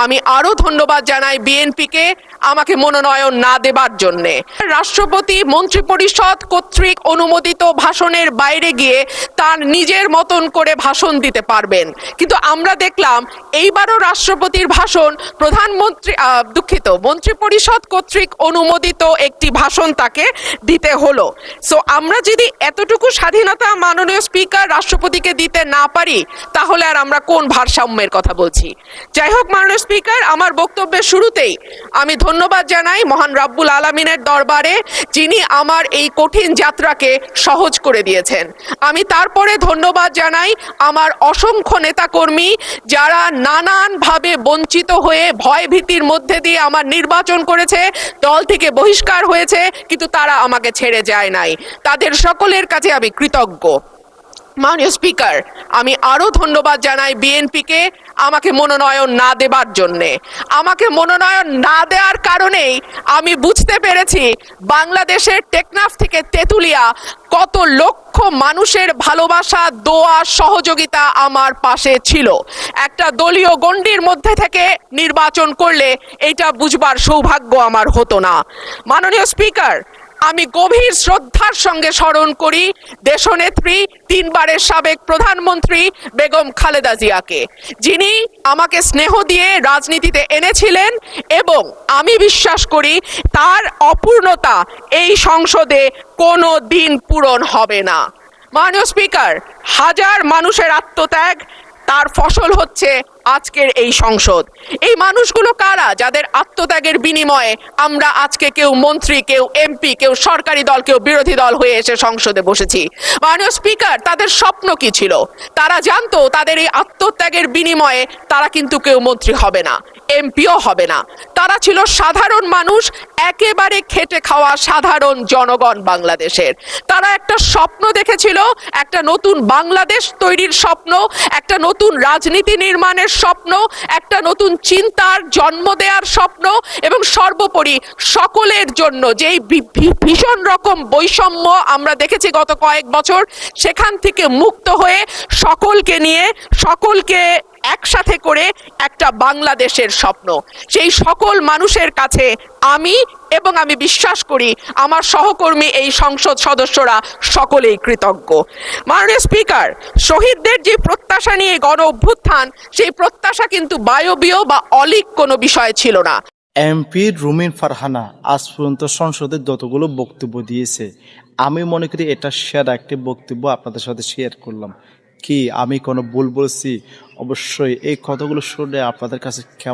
আমি আরো ধন্যবাদ জানাই বিএনপিকে আমাকে মনোনয়ন না দেবার জন্যে। রাষ্ট্রপতি মন্ত্রিপরিষদ কর্তৃক অনুমোদিত ভাষণের বাইরে গিয়ে তার নিজের মতন করে ভাষণ দিতে পারবেন, কিন্তু আমরা দেখলাম এইবারও রাষ্ট্রপতির ভাষণ মন্ত্রিপরিষদ কর্তৃক অনুমোদিত একটি ভাষণ তাকে দিতে হলো। সো আমরা যদি এতটুকু স্বাধীনতা মাননীয় স্পিকার রাষ্ট্রপতিকে দিতে না পারি, তাহলে আর আমরা কোন ভারসাম্যের কথা বলছি? যাই হোক মাননীয় স্পিকার, আমার বক্তব্যের শুরুতেই আমি ধন্যবাদ জানাই মহান রাব্বুল আলামিনের দরবারে, যিনি আমার এই কঠিন যাত্রাকে সহজ করে দিয়েছেন। আমি তারপরে ধন্যবাদ জানাই আমার অসংখ্য নেতাকর্মী, যারা নানানভাবে বঞ্চিত হয়ে ভয় ভীতির মধ্যে দিয়ে আমার নির্বাচন করেছে, দল থেকে বহিষ্কার হয়েছে, কিন্তু তারা আমাকে ছেড়ে যায় নাই। তাদের সকলের কাছে আমি কৃতজ্ঞ। মাননীয় স্পিকার, আমি আরো ধন্যবাদ জানাই বিএনপিকে আমাকে মনোনয়ন না দেবার জন্যে। আমাকে মনোনয়ন না দেওয়ার কারণেই আমি বুঝতে পেরেছি বাংলাদেশের টেকনাফ থেকে তেঁতুলিয়া কত লক্ষ মানুষের ভালোবাসা, দোয়া, সহযোগিতা আমার পাশে ছিল। একটা দলীয় গণ্ডির মধ্যে থেকে নির্বাচন করলে এটা বুঝবার সৌভাগ্য আমার হতো না। মাননীয় স্পিকার, আমি গভীর শ্রদ্ধার সঙ্গে স্মরণ করি দেশনেত্রী, তিনবারের সাবেক প্রধানমন্ত্রী বেগম খালেদা জিয়াকে, যিনি আমাকে স্নেহ দিয়ে রাজনীতিতে এনেছিলেন, এবং আমি বিশ্বাস করি তার অপূর্ণতা এই সংসদে কোনো দিন পূরণ হবে না। মাননীয় স্পিকার, হাজার মানুষের আত্মত্যাগ, তার ফসল হচ্ছে আজকের এই সংসদ। এই মানুষগুলো কারা, যাদের আত্মত্যাগের বিনিময়ে আমরা আজকে কেউ মন্ত্রী, কেউ এমপি, কেউ সরকারি দল, কেউ বিরোধী দল হয়ে এসে সংসদে বসেছি? মাননীয় স্পিকার, তাদের স্বপ্ন কি ছিল? তারা জানতো তাদের এই আত্মত্যাগের বিনিময়ে তারা কিন্তু কেউ মন্ত্রী হবে না, এমপিও হবে না। তারা ছিল সাধারণ মানুষ, একেবারে খেটে খাওয়া সাধারণ জনগণ বাংলাদেশের। তারা একটা স্বপ্ন দেখেছিল, একটা নতুন বাংলাদেশ তৈরির স্বপ্ন, একটা নতুন রাজনীতি নির্মাণের স্বপ্ন, একটা নতুন চিন্তার জন্ম দেওয়ার স্বপ্ন, এবং সর্বোপরি সকলের জন্য যেই ভীষণ রকম বৈষম্য আমরা দেখেছি গত কয়েক বছর, সেখান থেকে মুক্ত হয়ে সকলকে নিয়ে, সকলকে একসাথে করে একটা বাংলাদেশের স্বপ্ন। সেই সকল মানুষের কাছে আমি, এবং আমি বিশ্বাস করি আমার সহকর্মী এই সংসদ সদস্যরা সকলেই কৃতজ্ঞ। মাননীয় স্পিকার, শহীদদের যে প্রত্যাশা নিয়ে গণ অভ্যুত্থান, সেই প্রত্যাশা কিন্তু বায়বীয় বা অলীক কোনো বিষয় ছিল না। এমপি রুমিন ফারহানা আজ পর্যন্ত সংসদে যতগুলো বক্তব্য দিয়েছে, আমি মনে করি এটা সেরা একটি বক্তব্য আপনাদের সাথে শেয়ার করলাম। কি আমি কোনো ভুল বলছি? অবশ্যই এই কথাগুলো শুনে আপনাদের কাছে কেমন